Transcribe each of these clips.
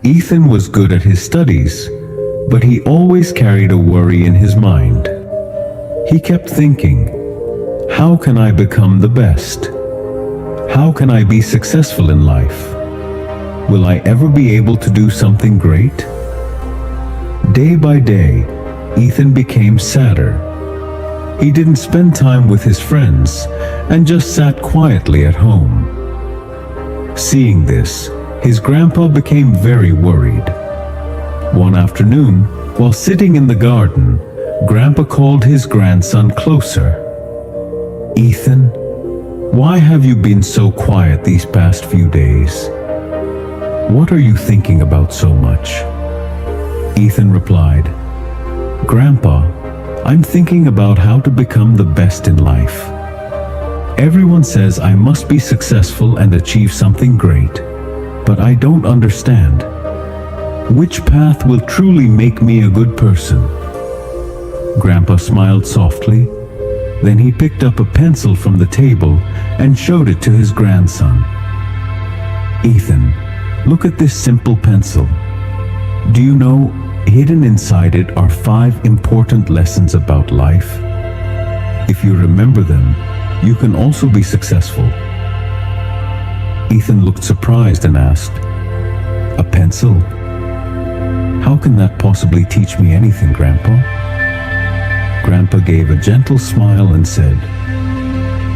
Ethan was good at his studies, but he always carried a worry in his mind. He kept thinking, how can I become the best? How can I be successful in life? Will I ever be able to do something great? Day by day, Ethan became sadder. He didn't spend time with his friends and just sat quietly at home. Seeing this, his grandpa became very worried. One afternoon, while sitting in the garden, Grandpa called his grandson closer. "Ethan, why have you been so quiet these past few days? What are you thinking about so much?" Ethan replied, "Grandpa, I'm thinking about how to become the best in life. Everyone says I must be successful and achieve something great, but I don't understand. Which path will truly make me a good person?" Grandpa smiled softly. Then he picked up a pencil from the table and showed it to his grandson. "Ethan, look at this simple pencil. Do you know, hidden inside it are 5 important lessons about life? If you remember them, you can also be successful." Ethan looked surprised and asked, "A pencil? How can that possibly teach me anything, Grandpa?" Grandpa gave a gentle smile and said,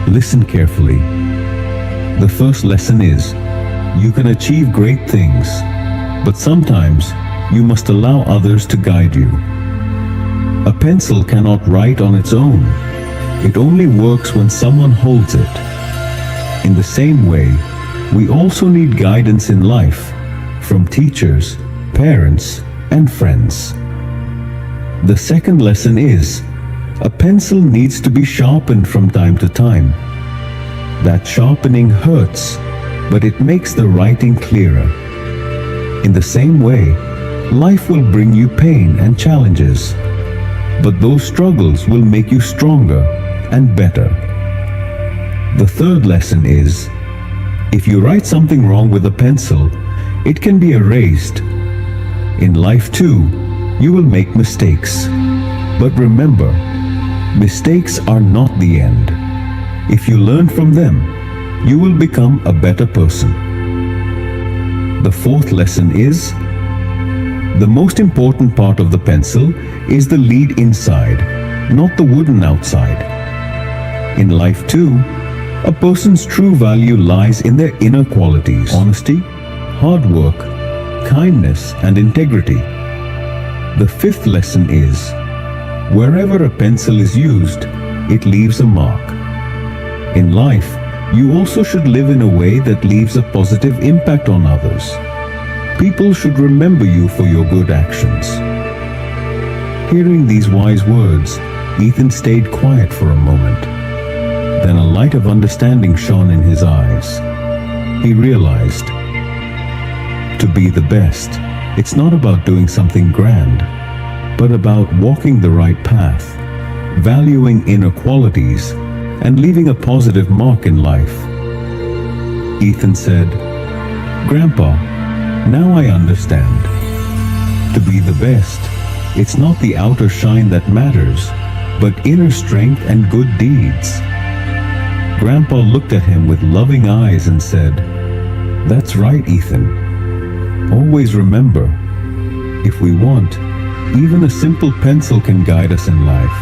"Listen carefully. The first lesson is, you can achieve great things, but sometimes you must allow others to guide you. A pencil cannot write on its own. It only works when someone holds it. In the same way, we also need guidance in life, from teachers, parents, and friends. The second lesson is, a pencil needs to be sharpened from time to time. That sharpening hurts, but it makes the writing clearer. In the same way, life will bring you pain and challenges, but those struggles will make you stronger and better. The third lesson is, if you write something wrong with a pencil, it can be erased. In life too, you will make mistakes. But remember, mistakes are not the end. If you learn from them, you will become a better person. The fourth lesson is, the most important part of the pencil is the lead inside, not the wooden outside. In life too, a person's true value lies in their inner qualities: honesty, hard work, kindness, and integrity. The fifth lesson is, wherever a pencil is used, it leaves a mark. In life, you also should live in a way that leaves a positive impact on others. People should remember you for your good actions. Hearing these wise words, Ethan stayed quiet for a moment. Then a light of understanding shone in his eyes. He realized, to be the best, it's not about doing something grand, but about walking the right path, valuing inner qualities, and leaving a positive mark in life. Ethan said, "Grandpa, now I understand. To be the best, it's not the outer shine that matters, but inner strength and good deeds." Grandpa looked at him with loving eyes and said, "That's right, Ethan. Always remember, if we want, even a simple pencil can guide us in life.